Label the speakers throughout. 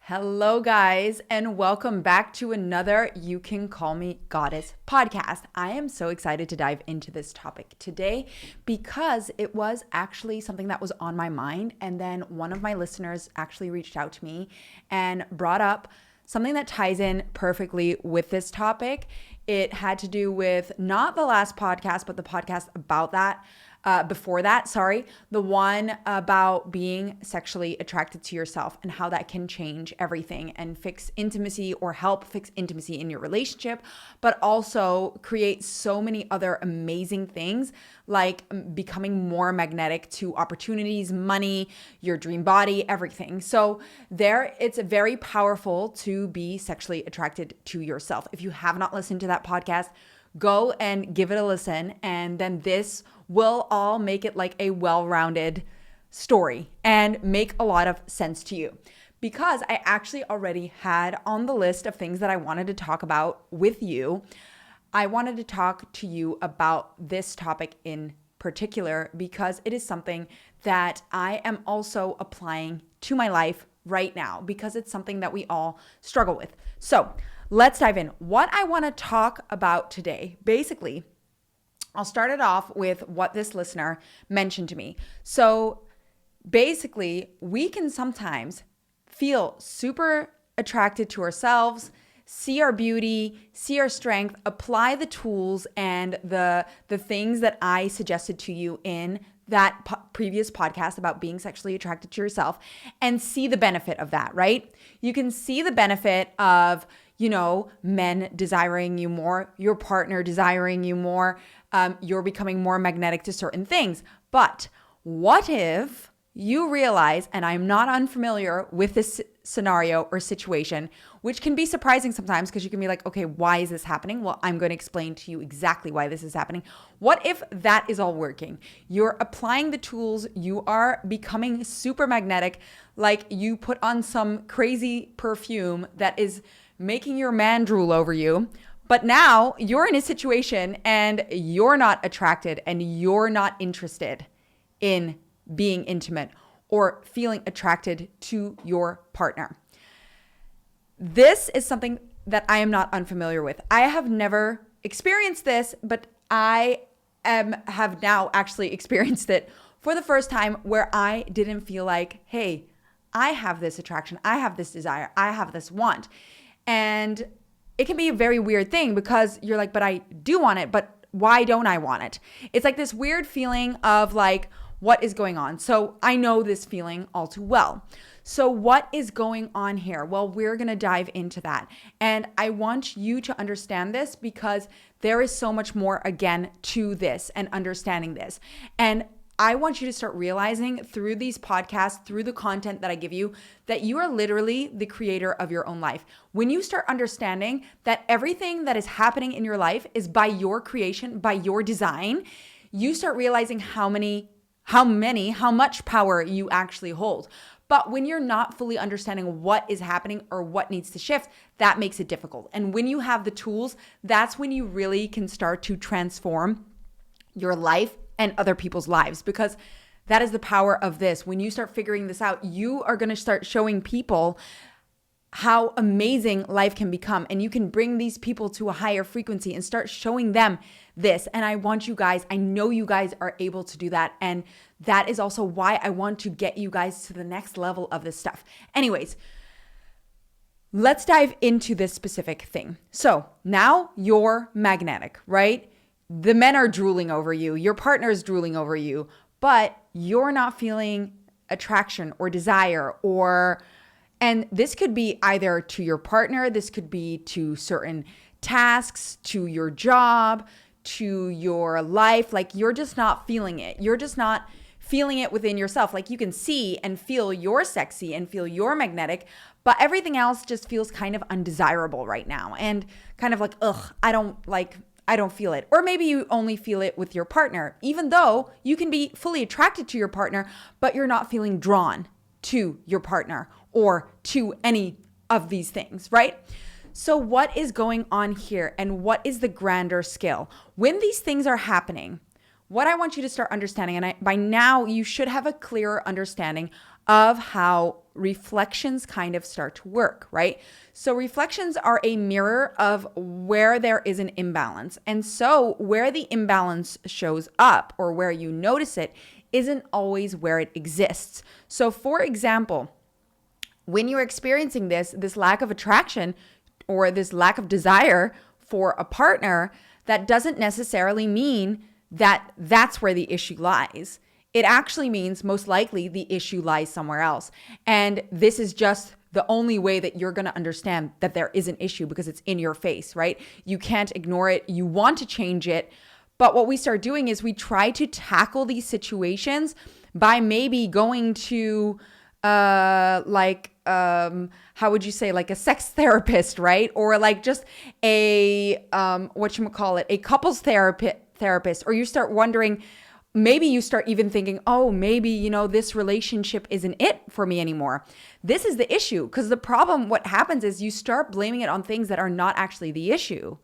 Speaker 1: Hello, guys, and welcome back to another You Can Call Me Goddess podcast. I am so excited to dive into this topic today because it was actually something that was on my mind. And then one of my listeners actually reached out to me and brought up something that ties in perfectly with this topic. It had to do with not the last podcast, but the podcast about that. Before that, the one about being sexually attracted to yourself and how that can change everything and fix intimacy or help fix intimacy in your relationship, but also create so many other amazing things like becoming more magnetic to opportunities, money, your dream body, everything. So it's very powerful to be sexually attracted to yourself. If you have not listened to that podcast, go and give it a listen, and then this will all make it like a well-rounded story and make a lot of sense to you. Because I actually already had on the list of things that I wanted to talk about with you, I wanted to talk to you about this topic in particular because it is something that I am also applying to my life right now because it's something that we all struggle with. So let's dive in. What I want to talk about today, basically, I'll start it off with what this listener mentioned to me. So basically, we can sometimes feel super attracted to ourselves, see our beauty, see our strength, apply the tools and the things that I suggested to you in that previous podcast about being sexually attracted to yourself, and see the benefit of that, right? You can see the benefit of, men desiring you more, your partner desiring you more, you're becoming more magnetic to certain things. But what if you realize, and I'm not unfamiliar with this scenario or situation, which can be surprising sometimes because you can be like, okay, why is this happening? Well, I'm going to explain to you exactly why this is happening. What if that is all working? You're applying the tools, you are becoming super magnetic, like you put on some crazy perfume that is making your man drool over you. But now you're in a situation and you're not attracted and you're not interested in being intimate or feeling attracted to your partner. This is something that I am not unfamiliar with. I have never experienced this, but I have now actually experienced it for the first time where I didn't feel like, hey, I have this attraction, I have this desire, I have this want. And it can be a very weird thing because you're like, but I do want it, but why don't I want it? It's like this weird feeling of like, what is going on? So I know this feeling all too well. So what is going on here? Well, we're going to dive into that. And I want you to understand this because there is so much more, again, to this and understanding this. And I want you to start realizing through these podcasts, through the content that I give you, that you are literally the creator of your own life. When you start understanding that everything that is happening in your life is by your creation, by your design, you start realizing how much power you actually hold. But when you're not fully understanding what is happening or what needs to shift, that makes it difficult. And when you have the tools, that's when you really can start to transform your life and other people's lives, because that is the power of this. When you start figuring this out, you are going to start showing people how amazing life can become. And you can bring these people to a higher frequency and start showing them this. And I know you guys are able to do that. And that is also why I want to get you guys to the next level of this stuff. Anyways, let's dive into this specific thing. So now you're magnetic, right? The men are drooling over you, your partner is drooling over you, but you're not feeling attraction or desire and this could be either to your partner, this could be to certain tasks, to your job, to your life. Like you're just not feeling it. You're just not feeling it within yourself. Like you can see and feel you're sexy and feel you're magnetic, but everything else just feels kind of undesirable right now and kind of like, I don't feel it. Or maybe you only feel it with your partner, even though you can be fully attracted to your partner, but you're not feeling drawn to your partner or to any of these things, right? So what is going on here and what is the grander scale? When these things are happening, what I want you to start understanding, and by now you should have a clearer understanding of how reflections kind of start to work, right? So reflections are a mirror of where there is an imbalance. And so where the imbalance shows up or where you notice it isn't always where it exists. So for example, when you're experiencing this lack of attraction or this lack of desire for a partner, that doesn't necessarily mean that that's where the issue lies. It actually means most likely the issue lies somewhere else. And this is just the only way that you're going to understand that there is an issue because it's in your face, right? You can't ignore it. You want to change it. But what we start doing is we try to tackle these situations by maybe going to how would you say, like a sex therapist, right? Or like just a a couples therapist, or you start wondering, maybe you start even thinking, oh, maybe, this relationship isn't it for me anymore. This is the issue, because the problem, what happens is you start blaming it on things that are not actually the issue.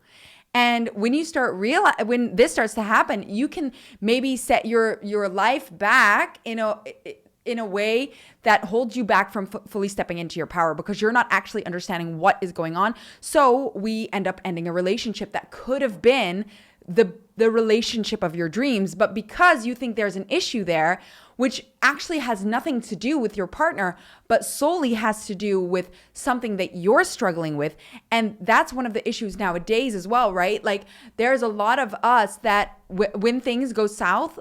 Speaker 1: And when you start when this starts to happen, you can maybe set your life back in a way that holds you back from fully stepping into your power, because you're not actually understanding what is going on. So we end up ending a relationship that could have been the relationship of your dreams. But because you think there's an issue there, which actually has nothing to do with your partner, but solely has to do with something that you're struggling with. And that's one of the issues nowadays as well, right? Like there's a lot of us that when things go south,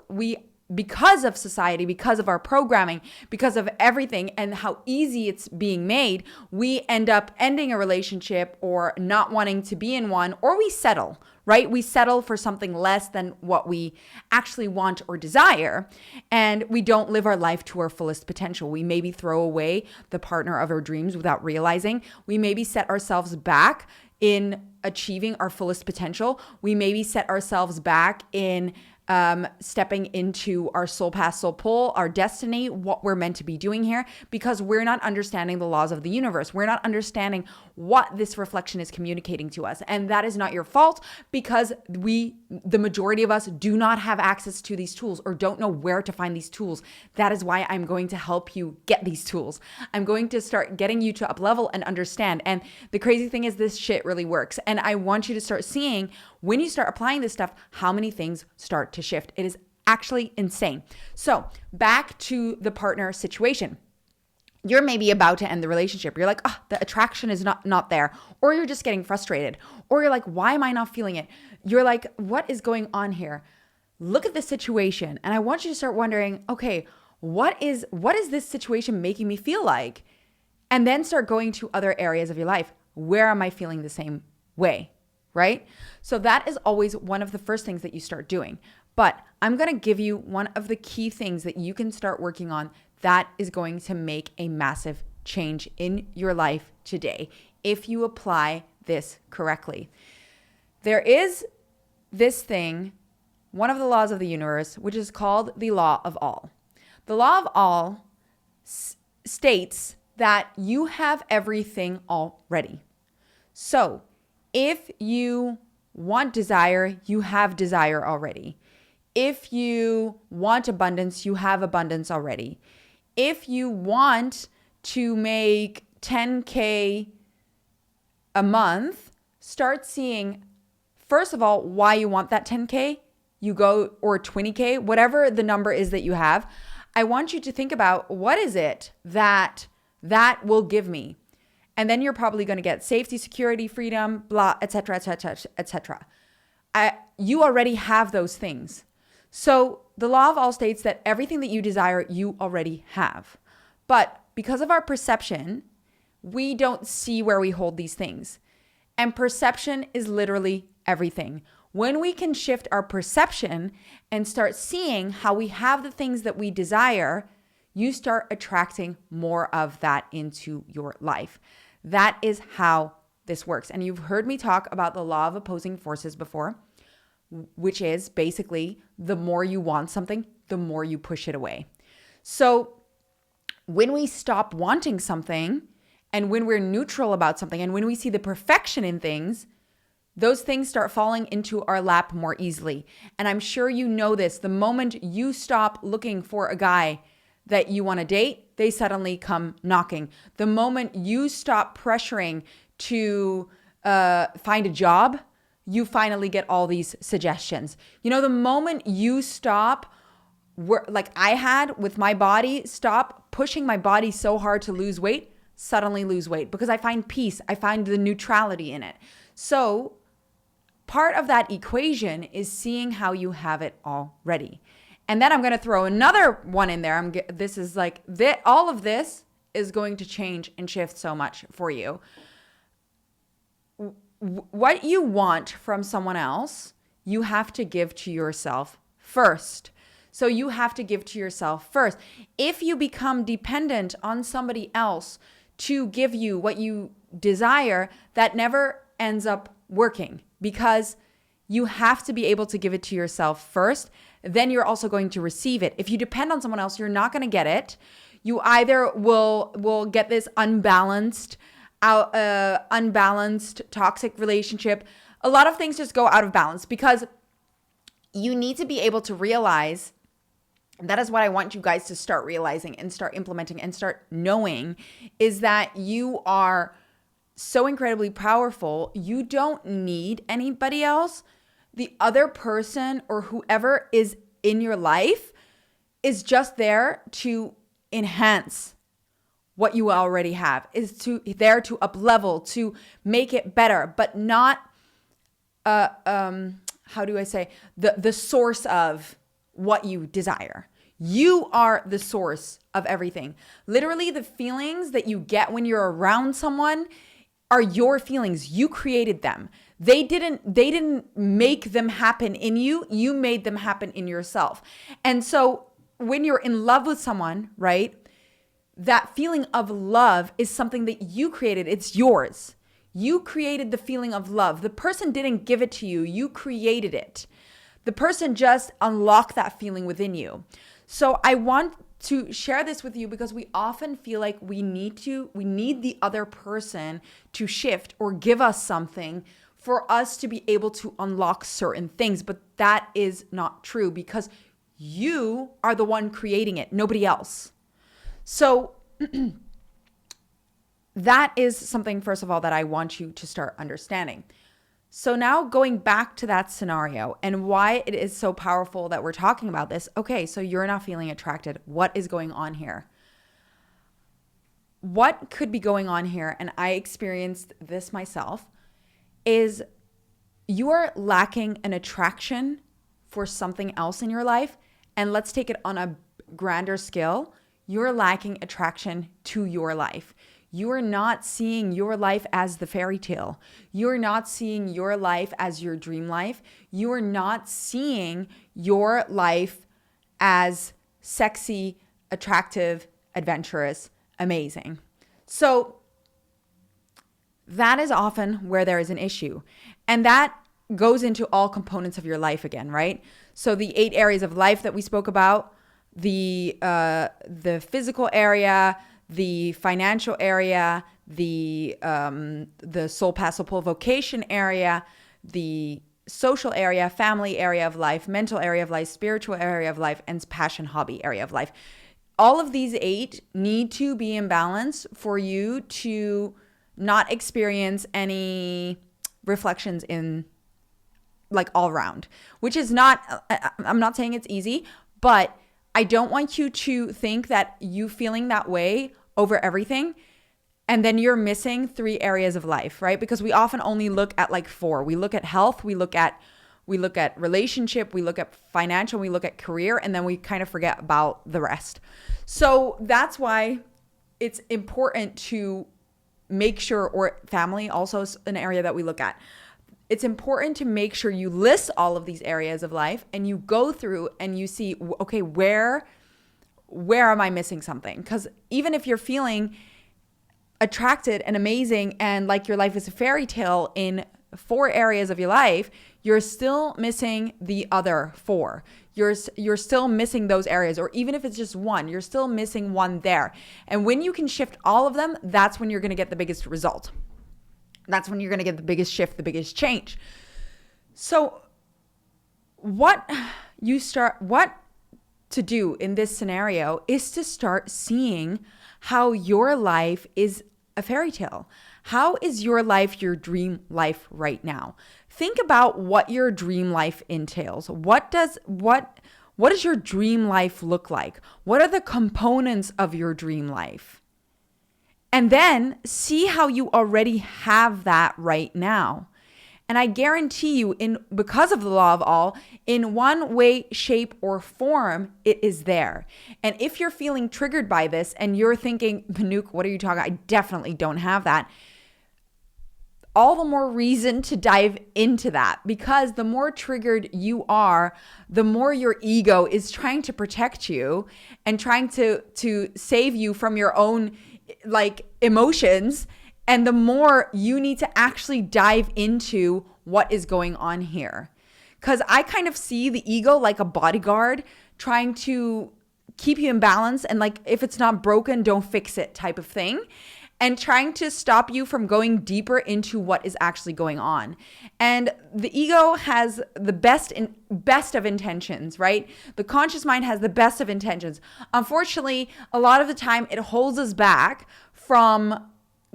Speaker 1: because of society, because of our programming, because of everything and how easy it's being made, we end up ending a relationship or not wanting to be in one, or we settle, right? We settle for something less than what we actually want or desire. And we don't live our life to our fullest potential. We maybe throw away the partner of our dreams without realizing. We maybe set ourselves back in achieving our fullest potential. We maybe set ourselves back in stepping into our soul path, soul pull, our destiny, what we're meant to be doing here, because we're not understanding the laws of the universe. We're not understanding what this reflection is communicating to us. And that is not your fault, because the majority of us do not have access to these tools or don't know where to find these tools. That is why I'm going to help you get these tools. I'm going to start getting you to up level and understand. And the crazy thing is, this shit really works. And I want you to start seeing, when you start applying this stuff, how many things start to shift. It is actually insane. So back to the partner situation. You're maybe about to end the relationship. You're like, the attraction is not there. Or you're just getting frustrated. Or you're like, why am I not feeling it? You're like, what is going on here? Look at the situation. And I want you to start wondering, okay, what is this situation making me feel like? And then start going to other areas of your life. Where am I feeling the same way? Right? So that is always one of the first things that you start doing. But I'm going to give you one of the key things that you can start working on that is going to make a massive change in your life today if you apply this correctly. There is this thing, one of the laws of the universe, which is called the law of all. The law of all states that you have everything already. So if you want desire, you have desire already. If you want abundance, you have abundance already. If you want to make 10K a month, start seeing, first of all, why you want that 10K. You go, or 20K, whatever the number is that you have. I want you to think about, what is it that will give me? And then you're probably going to get safety, security, freedom, blah, etc., etc., etc. You already have those things. So the law of all states that everything that you desire, you already have. But because of our perception, we don't see where we hold these things. And perception is literally everything. When we can shift our perception and start seeing how we have the things that we desire, you start attracting more of that into your life. That is how this works. And you've heard me talk about the law of opposing forces before, which is basically the more you want something, the more you push it away. So when we stop wanting something, and when we're neutral about something, and when we see the perfection in things, those things start falling into our lap more easily. And I'm sure you know this. The moment you stop looking for a guy that you want to date, they suddenly come knocking. The moment you stop pressuring to find a job, you finally get all these suggestions. The moment you stop, like I had with my body, stop pushing my body so hard to lose weight, suddenly lose weight because I find peace. I find the neutrality in it. So part of that equation is seeing how you have it already. And then I'm going to throw another one in there. This is like, all of this is going to change and shift so much for you. What you want from someone else, you have to give to yourself first. So you have to give to yourself first. If you become dependent on somebody else to give you what you desire, that never ends up working because you have to be able to give it to yourself first. Then you're also going to receive it. If you depend on someone else, you're not going to get it. You either will get this unbalanced toxic relationship. A lot of things just go out of balance because you need to be able to realize, that is what I want you guys to start realizing and start implementing and start knowing, is that you are so incredibly powerful. You don't need anybody else. The other person or whoever is in your life is just there to enhance what you already have, is there to up level, to make it better, but not how do I say, the source of what you desire. You are the source of everything. Literally, the feelings that you get when you're around someone are your feelings. You created them. They didn't make them happen in you. You made them happen in yourself. And so when you're in love with someone, right, that feeling of love is something that you created. It's yours. You created the feeling of love. The person didn't give it to you. You created it. The person just unlocked that feeling within you. So I want to share this with you because we often feel like we need the other person to shift or give us something for us to be able to unlock certain things. But that is not true because you are the one creating it, nobody else. So that is something, first of all, that I want you to start understanding. So now going back to that scenario and why it is so powerful that we're talking about this. Okay, so you're not feeling attracted. What is going on here? What could be going on here, and I experienced this myself, is you are lacking an attraction for something else in your life. And let's take it on a grander scale. You're lacking attraction to your life. You are not seeing your life as the fairy tale. You're not seeing your life as your dream life. You are not seeing your life as sexy, attractive, adventurous, amazing. So that is often where there is an issue. And that goes into all components of your life again, right? So the 8 areas of life that we spoke about, the physical area, the financial area, the soul path, soul pull vocation area, the social area, family area of life, mental area of life, spiritual area of life, and passion hobby area of life. All of these 8 need to be in balance for you to not experience any reflections in like all around, which is not, I'm not saying it's easy, but I don't want you to think that you feeling that way over everything and then you're missing 3 areas of life, right? Because we often only look at like 4. We look at health, we look at relationship, we look at financial, we look at career, and then we kind of forget about the rest. So that's why it's important to make sure, or family also is an area that we look at. It's important to make sure you list all of these areas of life and you go through and you see, okay, where am I missing something? Because even if you're feeling attracted and amazing and like your life is a fairy tale in 4 areas of your life, you're still missing the other 4. You're still missing those areas, or even if it's just 1, you're still missing 1 there. And when you can shift all of them, that's when you're going to get the biggest result. That's when you're going to get the biggest shift, the biggest change. So to do in this scenario is to start seeing how your life is a fairy tale. How is your life your dream life right now? Think about what your dream life entails. What does your dream life look like? What are the components of your dream life? And then see how you already have that right now. And I guarantee you, because of the law of all, in one way, shape, or form, it is there. And if you're feeling triggered by this and you're thinking, Manouk, what are you talking about? I definitely don't have that. All the more reason to dive into that, because the more triggered you are, the more your ego is trying to protect you and trying to save you from your own emotions. And the more you need to actually dive into what is going on here. Because I kind of see the ego like a bodyguard trying to keep you in balance. And if it's not broken, don't fix it type of thing. And trying to stop you from going deeper into what is actually going on. And the ego has the best of intentions, right? The conscious mind has the best of intentions. Unfortunately, a lot of the time it holds us back from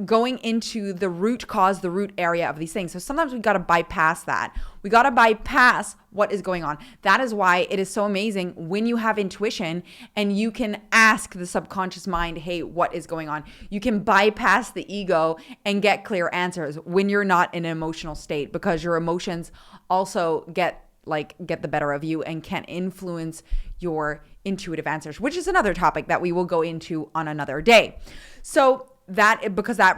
Speaker 1: going into the root cause, the root area of these things. So sometimes we got to bypass that. We got to bypass what is going on. That is why it is so amazing when you have intuition and you can ask the subconscious mind, hey, what is going on? You can bypass the ego and get clear answers when you're not in an emotional state, because your emotions also get the better of you and can influence your intuitive answers, which is another topic that we will go into on another day. So because that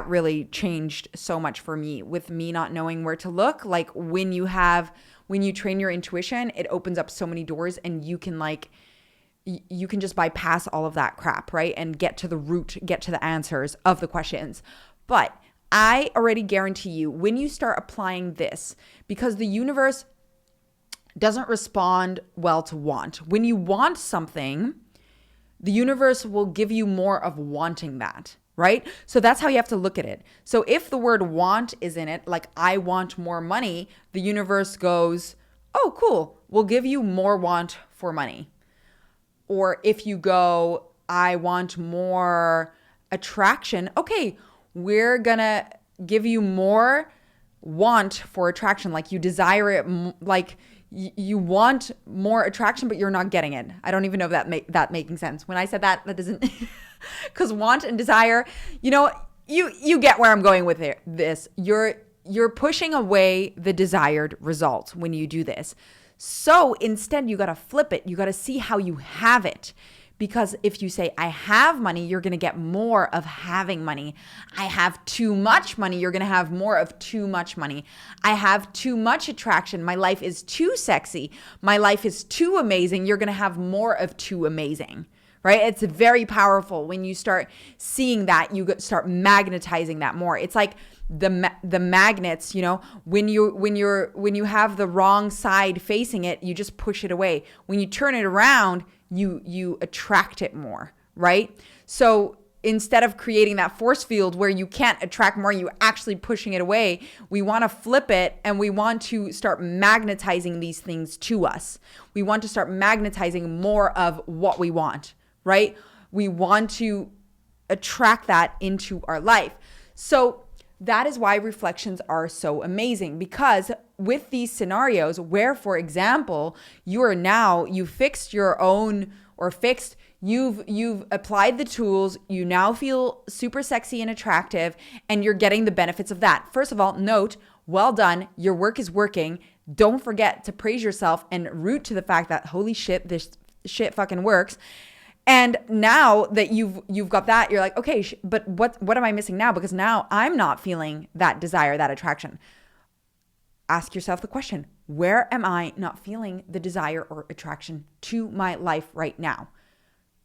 Speaker 1: really changed so much for me, with me not knowing where to look. When you train your intuition, it opens up so many doors, and you can just bypass all of that crap, right? And get to the root, get to the answers of the questions. But I already guarantee you, when you start applying this, because the universe doesn't respond well to want. When you want something, the universe will give you more of wanting that, right? So that's how you have to look at it. So if the word want is in it, like I want more money, the universe goes, oh, cool, we'll give you more want for money. Or if you go, I want more attraction, okay, we're gonna give you more want for attraction. Like you desire it, you want more attraction, but you're not getting it. I don't even know if that making sense. When I said that doesn't, because want and desire, you get where I'm going with this. You're pushing away the desired result when you do this. So instead, you got to flip it. You got to see how you have it. Because if you say, I have money, you're going to get more of having money. I have too much money. You're going to have more of too much money. I have too much attraction. My life is too sexy. My life is too amazing. You're going to have more of too amazing, right? It's very powerful. When you start seeing that, you start magnetizing that more. It's like the magnets, when you have the wrong side facing it, you just push it away. When you turn it around, you attract it more, right? So instead of creating that force field where you can't attract more, you're actually pushing it away. We want to flip it, and we want to start magnetizing these things to us. We want to start magnetizing more of what we want, right? We want to attract that into our life. So that is why reflections are so amazing, because with these scenarios where, for example, you've applied the tools, you now feel super sexy and attractive, and you're getting the benefits of that. First of all, note, well done, your work is working. Don't forget to praise yourself and root to the fact that, holy shit, this shit fucking works. And now that you've got that, you're like, okay, but what am I missing now? Because now I'm not feeling that desire, that attraction. Ask yourself the question, where am I not feeling the desire or attraction to my life right now?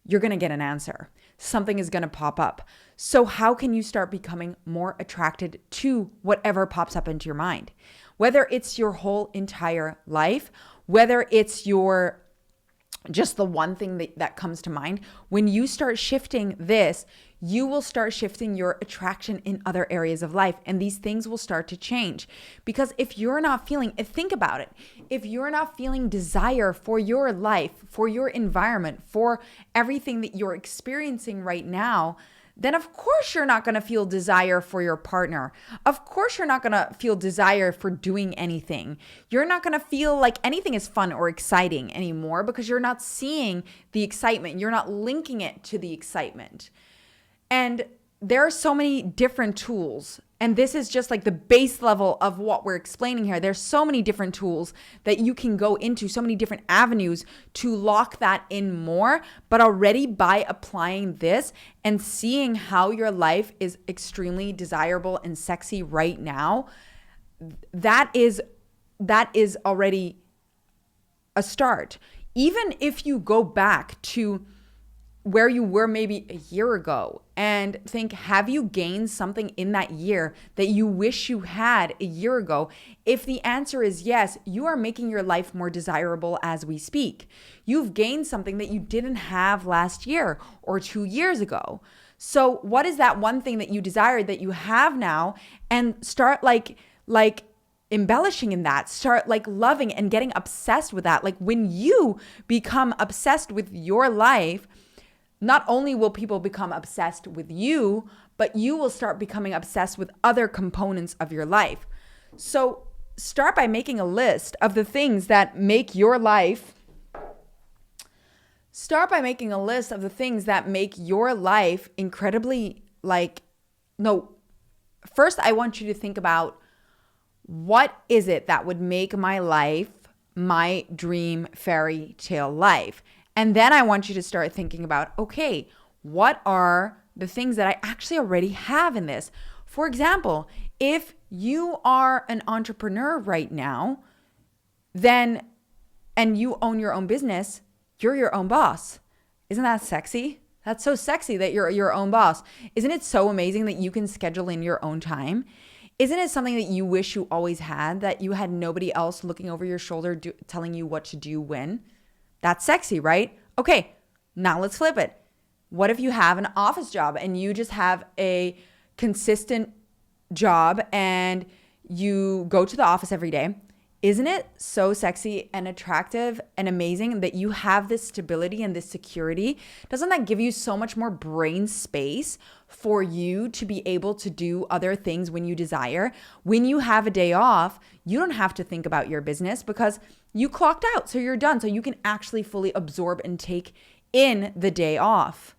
Speaker 1: You're going to get an answer. Something is going to pop up. So how can you start becoming more attracted to whatever pops up into your mind? Whether it's your whole entire life, whether it's just the one thing that comes to mind, when you start shifting this, you will start shifting your attraction in other areas of life. And these things will start to change. Because if you're not feeling, think about it. If you're not feeling desire for your life, for your environment, for everything that you're experiencing right now, then of course you're not going to feel desire for your partner. Of course you're not going to feel desire for doing anything. You're not going to feel like anything is fun or exciting anymore because you're not seeing the excitement. You're not linking it to the excitement. And there are so many different tools. And this is just like the base level of what we're explaining here. There's so many different tools that you can go into, so many different avenues to lock that in more. But already by applying this and seeing how your life is extremely desirable and sexy right now, that is already a start. Even if you go back to where you were maybe a year ago and think, have you gained something in that year that you wish you had a year ago? If the answer is yes, you are making your life more desirable as we speak. You've gained something that you didn't have last year or 2 years ago. So what is that one thing that you desired that you have now? And start like embellishing in that, start like loving and getting obsessed with that. Like when you become obsessed with your life, not only will people become obsessed with you, but you will start becoming obsessed with other components of your life. So start by making a list of the things that make your life. Incredibly first I want you to think about, what is it that would make my life my dream fairy tale life? And then I want you to start thinking about, okay, what are the things that I actually already have in this? For example, if you are an entrepreneur right now, then, and you own your own business, you're your own boss. Isn't that sexy? That's so sexy that you're your own boss. Isn't it so amazing that you can schedule in your own time? Isn't it something that you wish you always had, that you had nobody else looking over your shoulder telling you what to do when? That's sexy, right? Okay, now let's flip it. What if you have an office job and you just have a consistent job and you go to the office every day? Isn't it so sexy and attractive and amazing that you have this stability and this security? Doesn't that give you so much more brain space for you to be able to do other things when you desire? When you have a day off, you don't have to think about your business because you clocked out, so you're done. So you can actually fully absorb and take in the day off.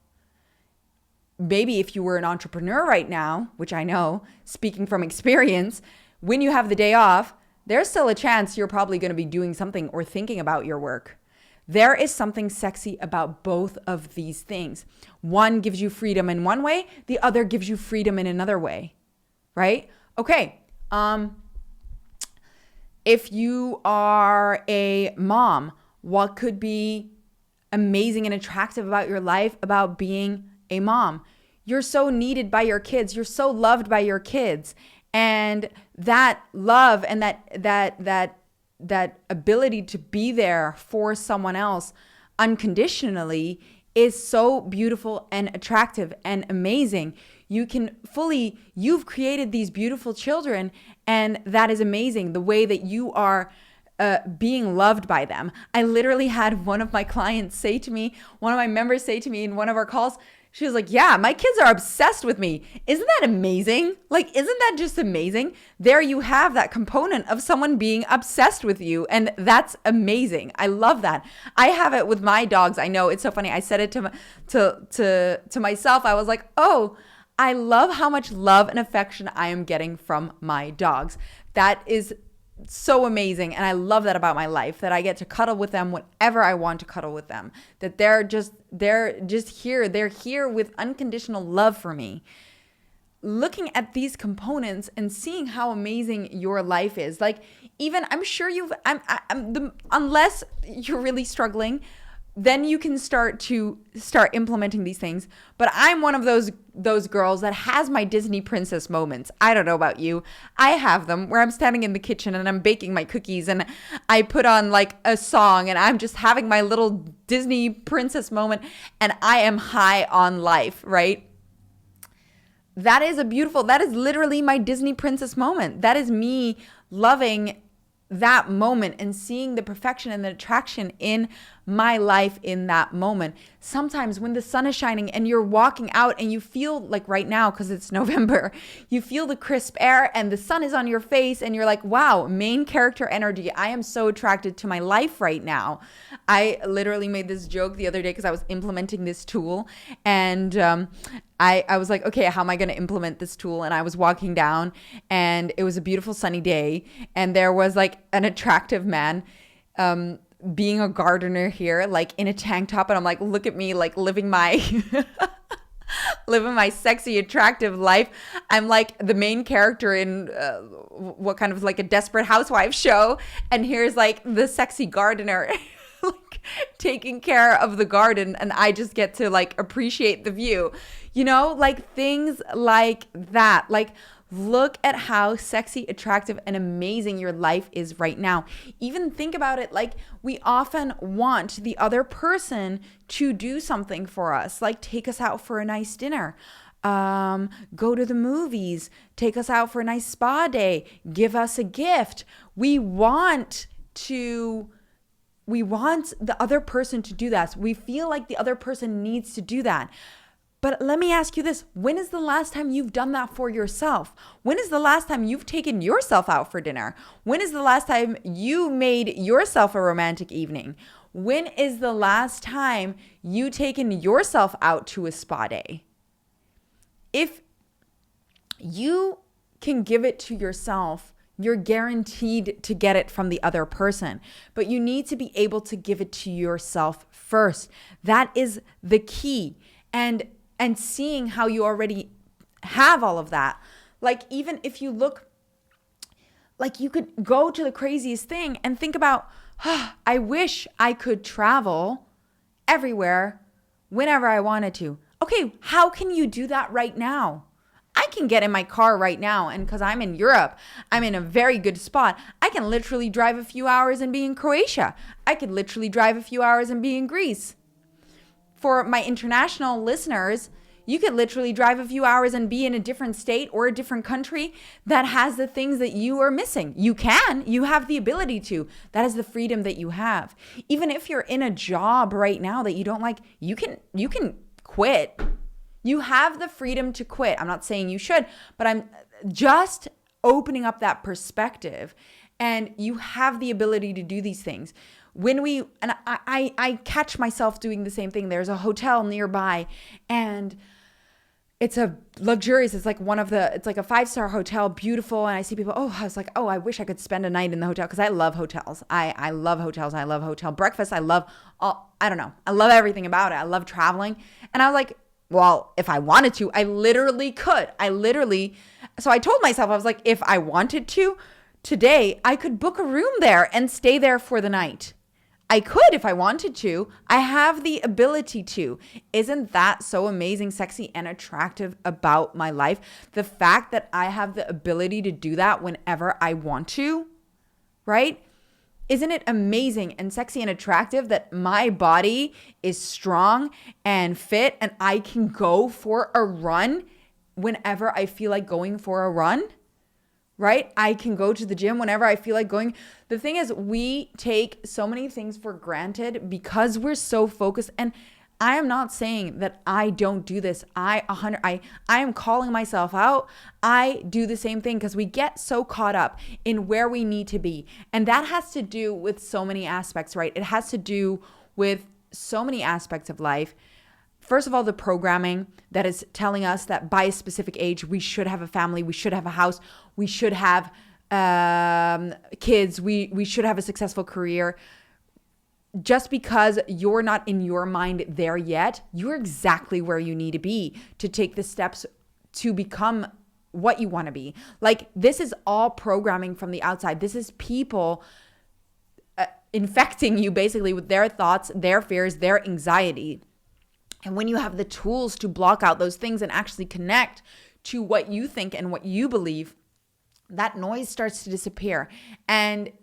Speaker 1: Maybe if you were an entrepreneur right now, which I know, speaking from experience, when you have the day off, there's still a chance you're probably going to be doing something or thinking about your work. There is something sexy about both of these things. One gives you freedom in one way, the other gives you freedom in another way, right? Okay. If you are a mom, what could be amazing and attractive about your life about being a mom? You're so needed by your kids. You're so loved by your kids. And that love and that ability to be there for someone else unconditionally is so beautiful and attractive and amazing. You've created these beautiful children, and that is amazing, the way that you are being loved by them. I literally had one of my members say to me in one of our calls, she was like, yeah, my kids are obsessed with me. Isn't that amazing? Like, isn't that just amazing? There you have that component of someone being obsessed with you. And that's amazing. I love that. I have it with my dogs. I know, it's so funny. I said it to myself. I was like, oh, I love how much love and affection I am getting from my dogs. That is so amazing. And I love that about my life, that I get to cuddle with them whenever I want to cuddle with them, that they're just here. They're here with unconditional love for me. Looking at these components and seeing how amazing your life is. Like, even I'm sure unless you're really struggling, then you can start implementing these things. But I'm one of those girls that has my Disney princess moments. I don't know about you. I have them where I'm standing in the kitchen and I'm baking my cookies and I put on like a song and I'm just having my little Disney princess moment and I am high on life, right? that is literally my Disney princess moment. That is me loving that moment and seeing the perfection and the attraction in my life in that moment. Sometimes when the sun is shining and you're walking out and you feel like right now, because it's November, you feel the crisp air and the sun is on your face and you're like, wow, main character energy. I am so attracted to my life right now. I literally made this joke the other day because I was implementing this tool and I was like, okay, how am I going to implement this tool? And I was walking down and it was a beautiful sunny day and there was like an attractive man being a gardener here, like in a tank top. And I'm like, look at me, like living my living my sexy, attractive life. I'm like the main character in what kind of like a Desperate Housewives show. And here's like the sexy gardener like taking care of the garden. And I just get to like appreciate the view, you know, like things like that. Like, look at how sexy, attractive, and amazing your life is right now. Even think about it like we often want the other person to do something for us, like take us out for a nice dinner, go to the movies, take us out for a nice spa day, give us a gift. We want the other person to do that. We feel like the other person needs to do that. But let me ask you this. When is the last time you've done that for yourself? When is the last time you've taken yourself out for dinner? When is the last time you made yourself a romantic evening? When is the last time you taken yourself out to a spa day? If you can give it to yourself, you're guaranteed to get it from the other person. But you need to be able to give it to yourself first. That is the key. And seeing how you already have all of that. Like, even if you look, like you could go to the craziest thing and think about, I wish I could travel everywhere whenever I wanted to. Okay, how can you do that right now? I can get in my car right now, and because I'm in Europe, I'm in a very good spot. I can literally drive a few hours and be in Croatia. I could literally drive a few hours and be in Greece. For my international listeners, you could literally drive a few hours and be in a different state or a different country that has the things that you are missing. You have the ability to. That is the freedom that you have. Even if you're in a job right now that you don't like, you can quit. You have the freedom to quit. I'm not saying you should, but I'm just opening up that perspective. And you have the ability to do these things. I catch myself doing the same thing. There's a hotel nearby and it's a luxurious, it's like it's like a 5-star hotel, beautiful. And I see people, I was like, I wish I could spend a night in the hotel because I love hotels. I love hotels. I love hotel breakfast. I love I don't know. I love everything about it. I love traveling. And I was like, well, if I wanted to, I literally could. So I told myself, I was like, if I wanted to, today I could book a room there and stay there for the night. I could if I wanted to. I have the ability to. Isn't that so amazing, sexy, and attractive about my life? The fact that I have the ability to do that whenever I want to, right? Isn't it amazing and sexy and attractive that my body is strong and fit and I can go for a run whenever I feel like going for a run? Right? I can go to the gym whenever I feel like going. The thing is, we take so many things for granted because we're so focused. And I am not saying that I don't do this. I am calling myself out. I do the same thing because we get so caught up in where we need to be. And that has to do with so many aspects, right? It has to do with so many aspects of life. First of all, the programming that is telling us that by a specific age, we should have a family, we should have a house, we should have kids, we should have a successful career. Just because you're not in your mind there yet, you're exactly where you need to be to take the steps to become what you want to be. Like, this is all programming from the outside. This is people infecting you basically with their thoughts, their fears, their anxiety. And when you have the tools to block out those things and actually connect to what you think and what you believe, that noise starts to disappear. And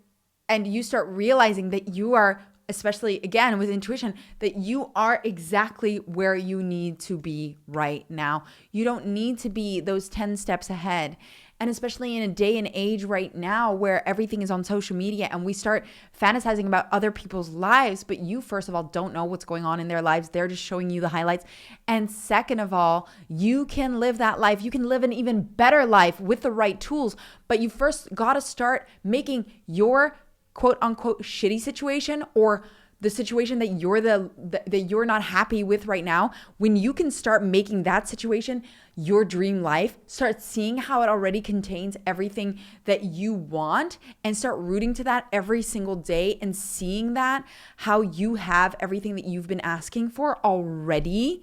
Speaker 1: you start realizing that you are especially again with intuition, that you are exactly where you need to be right now. You don't need to be those 10 steps ahead. And especially in a day and age right now where everything is on social media and we start fantasizing about other people's lives, but you, first of all, don't know what's going on in their lives. They're just showing you the highlights. And second of all, you can live that life. You can live an even better life with the right tools. But you first got to start making your quote unquote shitty situation, or the situation that you're not happy with right now, when you can start making that situation your dream life, start seeing how it already contains everything that you want and start rooting to that every single day and seeing that how you have everything that you've been asking for already,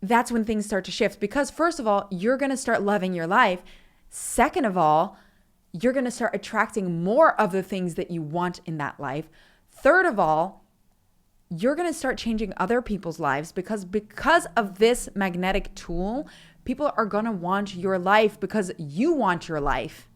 Speaker 1: that's when things start to shift. Because first of all, you're going to start loving your life. Second of all, you're going to start attracting more of the things that you want in that life. Third of all, you're going to start changing other people's lives because of this magnetic tool, people are going to want your life because you want your life.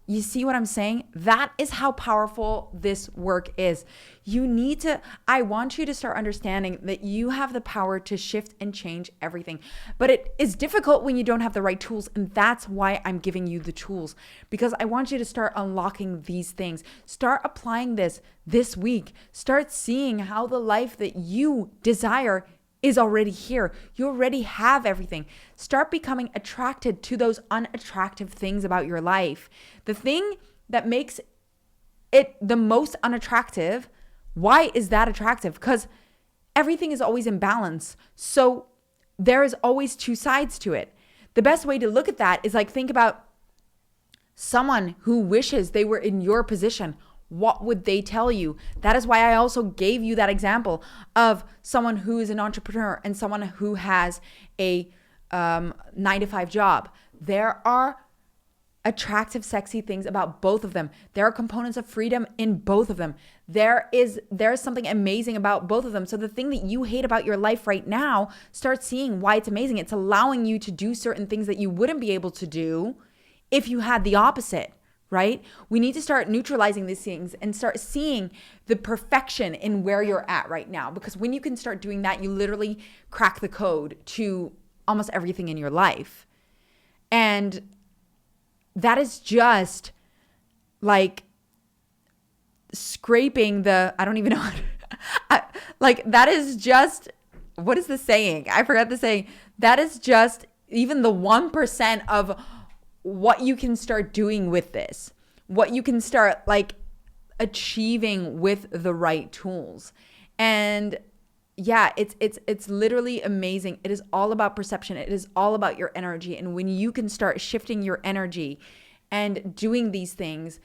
Speaker 1: You see what I'm saying? That is how powerful this work is. I want you to start understanding that you have the power to shift and change everything. But it is difficult when you don't have the right tools. And that's why I'm giving you the tools, because I want you to start unlocking these things. Start applying this week. Start seeing how the life that you desire is already here. You already have everything. Start becoming attracted to those unattractive things about your life. The thing that makes it the most unattractive, why is that attractive? Because everything is always in balance. So there is always two sides to it. The best way to look at that is like, think about someone who wishes they were in your position. What would they tell you? That is why I also gave you that example of someone who is an entrepreneur and someone who has a 9-to-5 job. There are attractive, sexy things about both of them. There are components of freedom in both of them. There is something amazing about both of them. So the thing that you hate about your life right now, start seeing why it's amazing. It's allowing you to do certain things that you wouldn't be able to do if you had the opposite. Right? We need to start neutralizing these things and start seeing the perfection in where you're at right now. Because when you can start doing that, you literally crack the code to almost everything in your life. And that is just like scraping I don't even know. Like that is just, what is the saying? I forgot the saying. That is just even the 1% of what you can start doing with this, what you can start like achieving with the right tools. And yeah, it's literally amazing. It is all about perception. It is all about your energy. And when you can start shifting your energy and doing these things,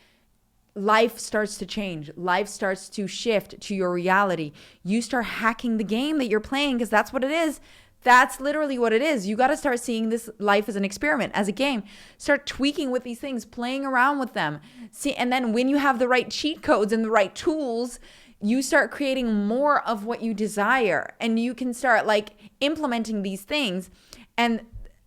Speaker 1: life starts to change. Life starts to shift to your reality. You start hacking the game that you're playing, because that's what it is. That's literally what it is. You got to start seeing this life as an experiment, as a game. Start tweaking with these things, playing around with them. See, and then when you have the right cheat codes and the right tools, you start creating more of what you desire, and you can start like implementing these things. And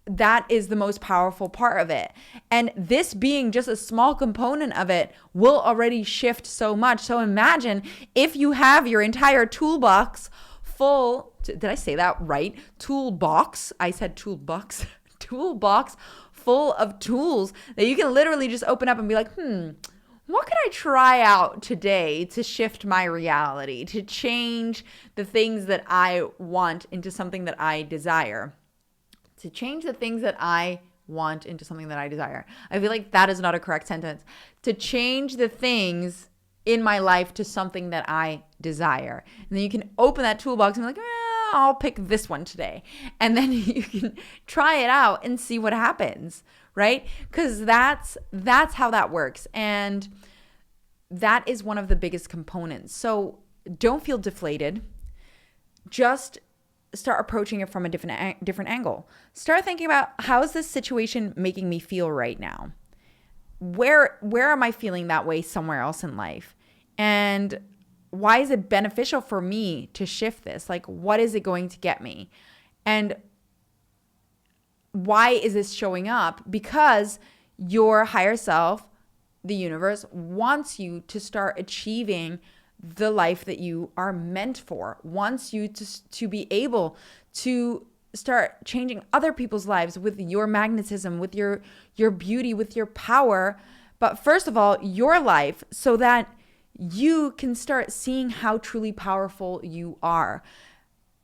Speaker 1: that is the most powerful part of it. And this being just a small component of it will already shift so much. So imagine if you have your entire toolbox full. Did I say that right? Toolbox. I said toolbox. Toolbox full of tools that you can literally just open up and be like, what could I try out today to shift my reality, to change the things that I want into something that I desire, to change the things that I want into something that I desire. I feel like that is not a correct sentence. To change the things in my life to something that I desire. And then you can open that toolbox and be like, I'll pick this one today. And then you can try it out and see what happens, right? Because that's how that works. And that is one of the biggest components. So don't feel deflated. Just start approaching it from a different angle. Start thinking about, how is this situation making me feel right now? Where am I feeling that way somewhere else in life? And why is it beneficial for me to shift this? Like, what is it going to get me? And why is this showing up? Because your higher self the universe wants you to start achieving the life that you are meant for, wants you to be able to start changing other people's lives with your magnetism, with your beauty, with your power. But first of all, your life, so that you can start seeing how truly powerful you are.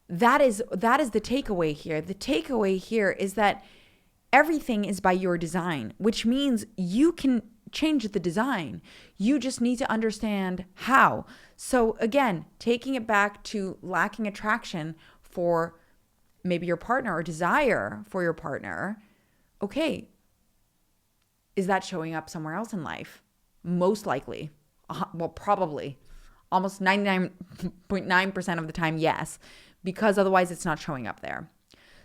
Speaker 1: That is the takeaway here. The takeaway here is that everything is by your design, which means you can change the design. You just need to understand how. So again, taking it back to lacking attraction for maybe your partner or desire for your partner. Okay, is that showing up somewhere else in life? Most likely. Well, probably. Almost 99.9% of the time, yes, because otherwise it's not showing up there.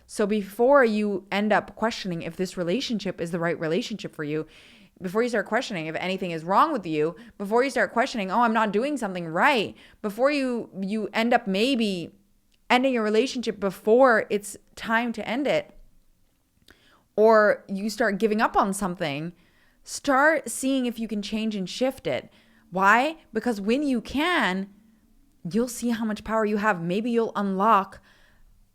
Speaker 1: So before you end up questioning if this relationship is the right relationship for you, before you start questioning if anything is wrong with you, before you start questioning, oh, I'm not doing something right, before you end up maybe ending a relationship before it's time to end it, or you start giving up on something, start seeing if you can change and shift it. Why? Because when you can, you'll see how much power you have. Maybe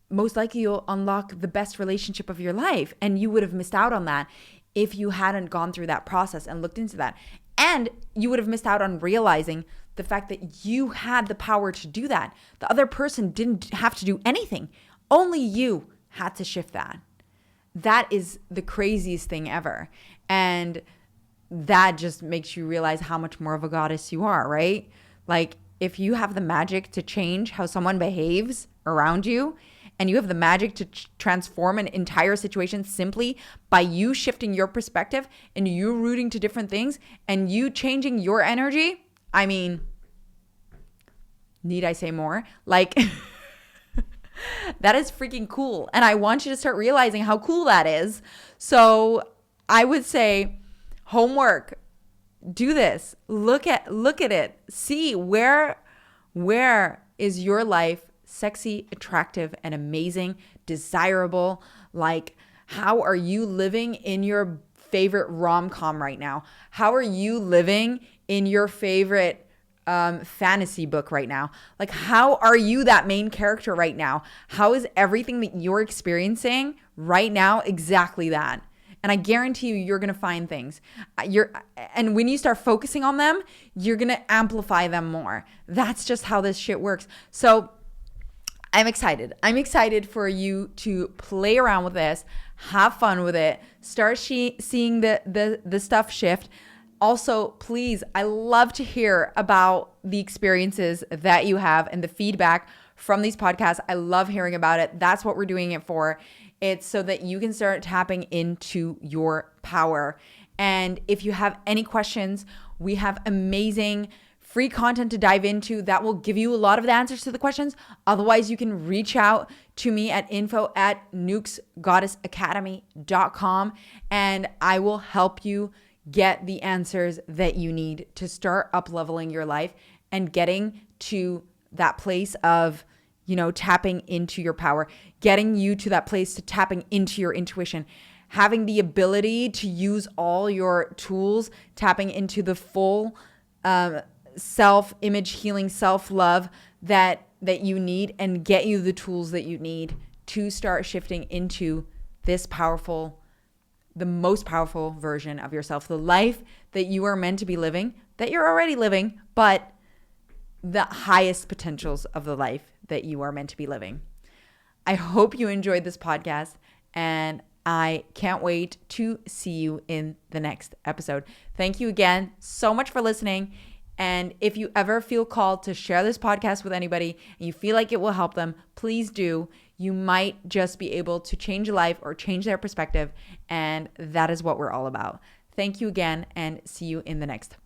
Speaker 1: most likely you'll unlock the best relationship of your life, and you would have missed out on that if you hadn't gone through that process and looked into that. And you would have missed out on realizing the fact that you had the power to do that. The other person didn't have to do anything. Only you had to shift that. That is the craziest thing ever. And that just makes you realize how much more of a goddess you are, right? Like, if you have the magic to change how someone behaves around you, and you have the magic to transform an entire situation simply by you shifting your perspective and you rooting to different things and you changing your energy, I mean, need I say more? Like, that is freaking cool. And I want you to start realizing how cool that is. So I would say homework, do this, look at it, see where is your life sexy, attractive, and amazing, desirable. Like, how are you living in your favorite rom-com right now? How are you living in your favorite fantasy book right now? Like, how are you that main character right now? How is everything that you're experiencing right now exactly that? And I guarantee you're going to find things. And when you start focusing on them, you're going to amplify them more. That's just how this shit works. So I'm excited. I'm excited for you to play around with this, have fun with it, start seeing the stuff shift. Also, please, I love to hear about the experiences that you have and the feedback from these podcasts. I love hearing about it. That's what we're doing it for. It's so that you can start tapping into your power. And if you have any questions, we have amazing free content to dive into that will give you a lot of the answers to the questions. Otherwise, you can reach out to me at info@nukesgoddessacademy.com and I will help you get the answers that you need to start up-leveling your life and getting to that place of, tapping into your power, getting you to that place to tapping into your intuition, having the ability to use all your tools, tapping into the full self-image healing, self-love that you need, and get you the tools that you need to start shifting into this powerful, the most powerful version of yourself, the life that you are meant to be living, that you're already living, but the highest potentials of the life that you are meant to be living. I hope you enjoyed this podcast, and I can't wait to see you in the next episode. Thank you again so much for listening. And if you ever feel called to share this podcast with anybody and you feel like it will help them, please do. You might just be able to change a life or change their perspective. And that is what we're all about. Thank you again, and see you in the next